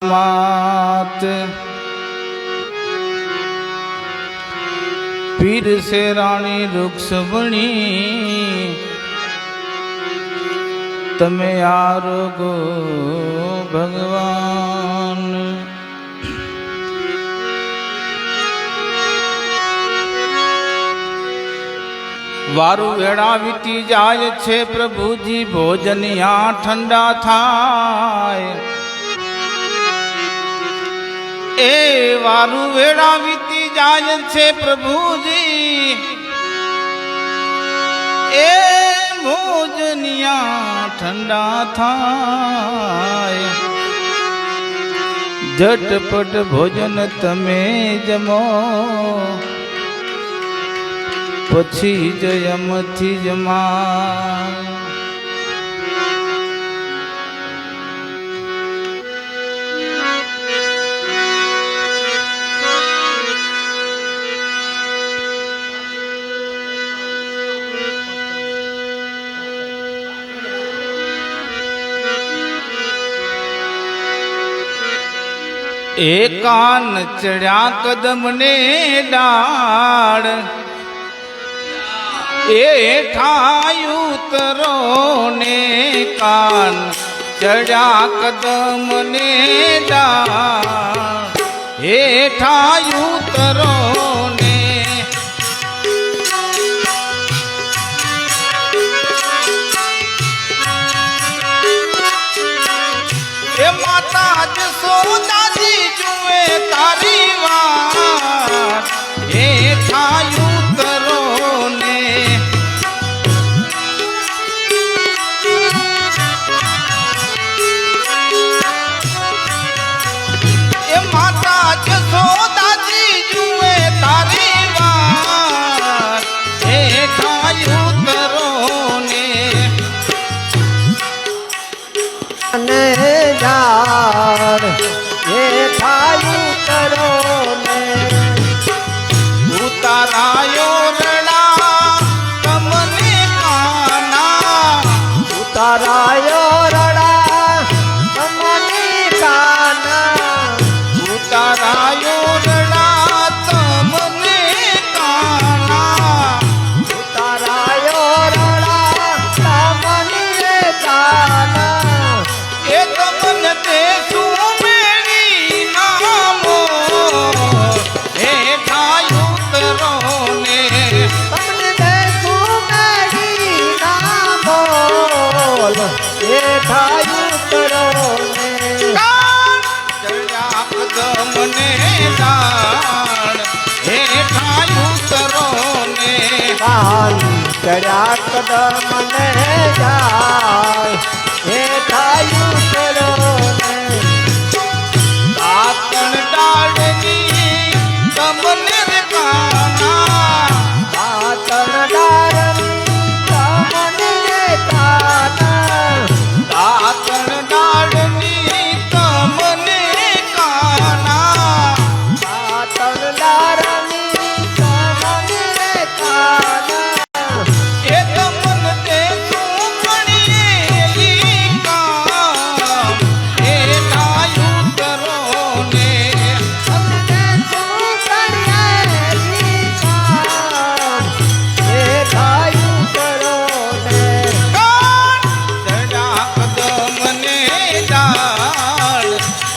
मात पीर से रानी रुक्समणी तमे आरोगो भगवान। वारु वेड़ा वीती जाय छे प्रभुजी भोजन या ठंडा थाय। ए वारु वेड़ा वीती जाय छे प्रभुजी ए भोजनिया ठंडा थाय। झटपट भोजन तमे जमो पछी जयमथी जमा। एकान चढ़ा कदम ने डाड़ ए ठायु तरो ने कान चढ़ा कदम ने डाड़ ए ठायु तरो ने। ए माता जसोदा जी जुए तारी वार ए ठायु तरो ने। ए माता जसोदा जी जुए तारी वार ए ठायु तरो ने। ये ठायु तरो ने। उतारायो रड़ा कमने काना उतारायो रड़ा तमने काना। उतारायो रड़ा तमने काना। उतारायो रड़ा तमने काना। ए तमन ते सुमेरी नामो ए ठायु तरो ने। तमने दे सुमेरी नामो ये ठायु तरो ने। चढ़ा कदम ने डाड़ ए ठायु तरो ने। कान चढ़ा कदम ने जाय हे ठायु तरो ने। दातन डाड़नी तमने रे काना। दातन डारनी तमने काना। दातन डाड़नी तमने काना। दातन डारनी तमने काना। ए तमन ते सुमणियेली काम ए ठायु तरो ने। तमने सुकड़ियेली काम हे ठायु तरो ने। चढ़ा कदम ने डाड़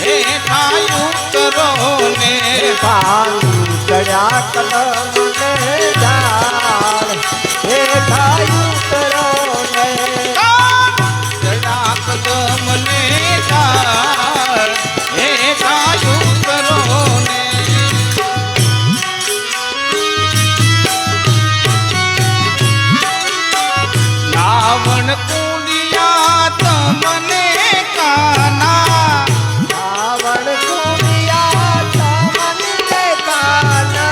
ए ठायु तरो ने। कान चढ़ा कदम ने डाल हे ठायु तरो ने। चढ़ा कदम ने डाड़ ए ठायु तरो ने। रावण कुंडिया तमने काना। रावण कुड़िया तमने काना।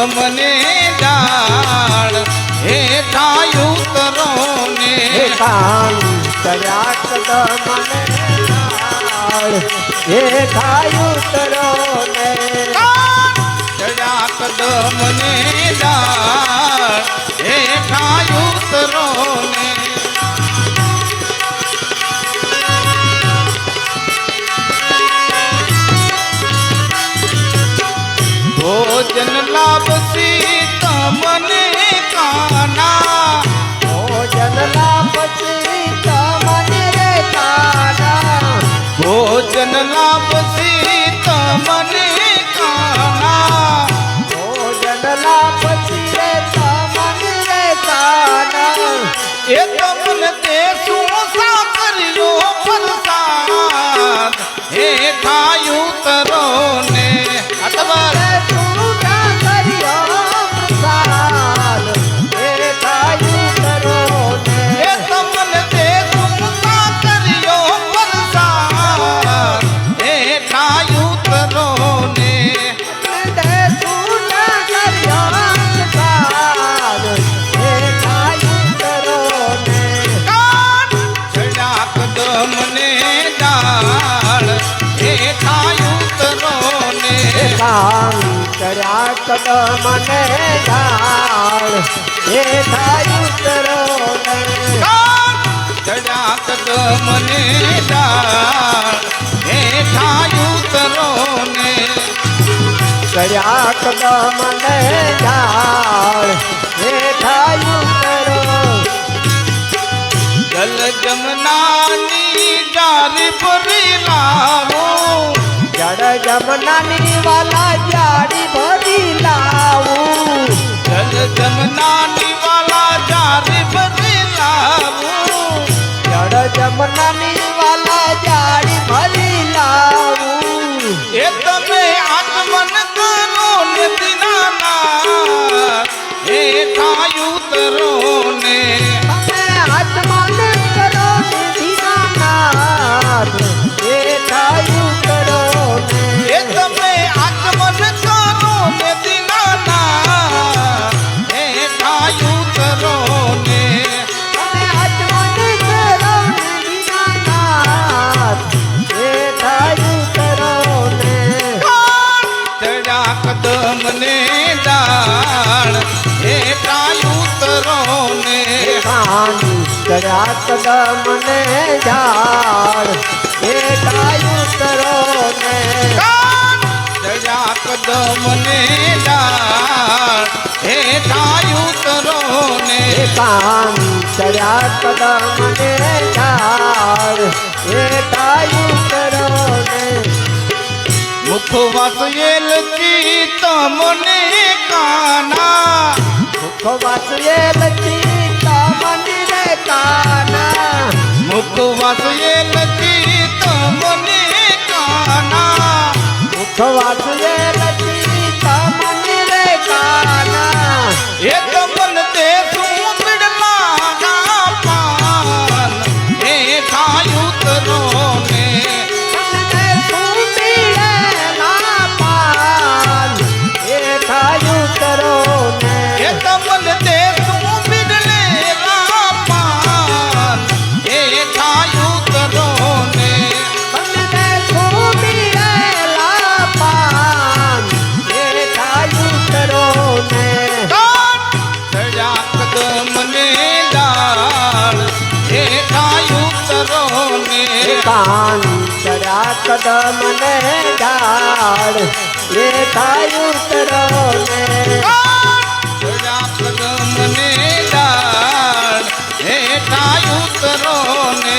મને ડાળ હેઠા ઉતરો ને કાંતર્યા કદમને ડાળ હેઠા ઉતરો ને ચડ્યા કદમને ડાળ હેઠા ઉતરો ને ભોજન લાભસી તમને કાના ભોજન લાભસી તમને રે કાના ભોજન લાભસી તમને કાના ભોજન લાભસી રે તમને રે કાના એ તમને તે શું કર્યો પ્રસાદ હેઠા ઉતરો ને અટબર કર્યા કદમને ડાળ હેઠા ઉતરો ને ચડ્યા કદમને ડાળ હેઠા ઉતરો ને કર્યા કદમને ડાળ હેઠા ઉતરો જલ જમનાની જારી ભરી લાવો જળ જમનાની વાલા જાડી ભરી લાવું જલ જમનાની વાલા જારી ભરી લાવું જળ જમનાની વાલા જાડી ભરી લાવું એ તમે આગમન કરો ને દીનાનાથ હેઠા ઉતરો ને તમે આગમન કરો ને દીનાનાથ હેઠા ઉતરો એ તમે આગમન કરો ને દીનાનાથ હેઠા ઉતરો ને તમે આગમન કરો ને દીનાનાથ હેઠા ઉતરો ને ચડ્યા કદમને ડાળ હેઠા ઉતરો ને કર્યા કદમને ડાળ હેઠા ઉતરો ને ચડ્યા કદમને ડાળ હેઠા ઉતરો ને કર્યા કદમને ડાળ હેઠા ઉતરો ને મુખવાસ એલચી તમને કાના મુખવાસ એલચી તમને રે કાના મુખવાસ એલચી તમને કાના મુખવાસ એલચી તમને રે કાના એ તમને તે શું બિડલા પાન હેઠા ઉતરો ને તમને શું પીડેલા પાન હેઠા ઉતરો ને એ તમને તે શું બિડલેલા પાન હેઠા ઉતરો ને તમને શું પીડેલા પાન હેઠા ઉતરો ને ચડ્યા કદમને ડાળ હેઠા ઉતરો ને ચડ્યા કદમને ડાળ હેઠા ઉતરો ને ચડ્યા કદમને ડાળ હેઠા ઉતરો ને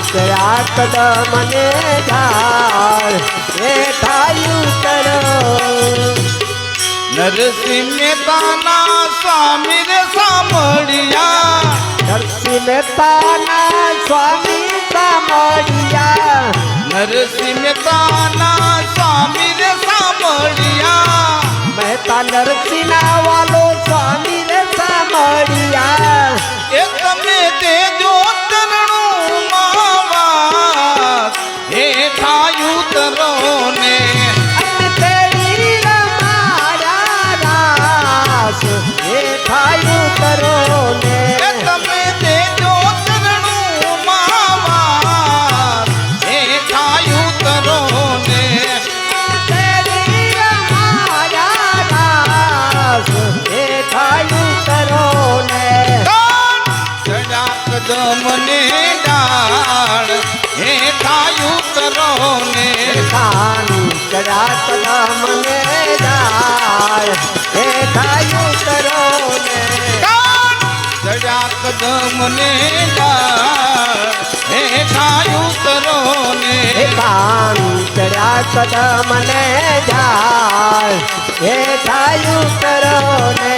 ચડ્યા કદમને ડાળ હેઠા ઉતરો નરસિંહ મહેતાના સ્વામી રે સાંભળ્યા નરસિંહ મહેતાના સ્વામી સાંભળ્યા નરસિંહ મહેતાના સ્વામી રે સાંભળ્યા મહેતા નરસિંહના વાલો સ્વામી રે સાંભળ્યા એ તમે તેજો ચરણું માવાસ હેઠા ઉતરો ને અને તેડી રમાયા કાન ચડ્યા કદમ ને જાય હેઠા ઉતરો ને ચડ્યા કદમ ને હેઠા ઉતરો ને કાન ચડ્યા કદમ ને જાય હેઠા ઉતરો ને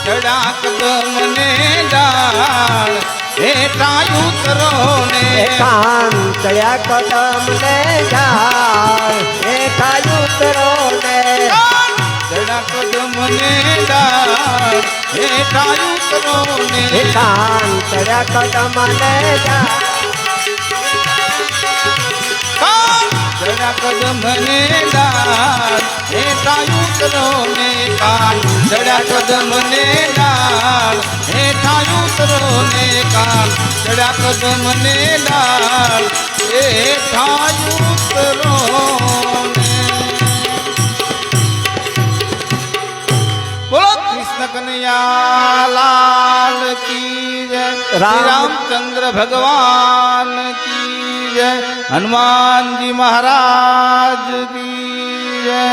ચડ્યા કદમ ને હેઠા ઉતરો ને કાન ચડ્યા કદમ ને જાય હેઠા ઉતરો ને ચડ્યા કદમ ને હેઠા ઉતરો ને કાન ચડ્યા કદમ ને જાય ચડ્યા કદમ ને હેઠા ઉતરો ને કાન ચડ્યા કદમ ને હેઠા ઉતરો ને કાન ચડ્યા કદમ ને હેઠા ઉતરો ને બોલો કૃષ્ણ કનૈયા લાલ કી જય શ્રી રામચંદ્ર ભગવાન કી જય હનુમાનજી મહારાજ કી જય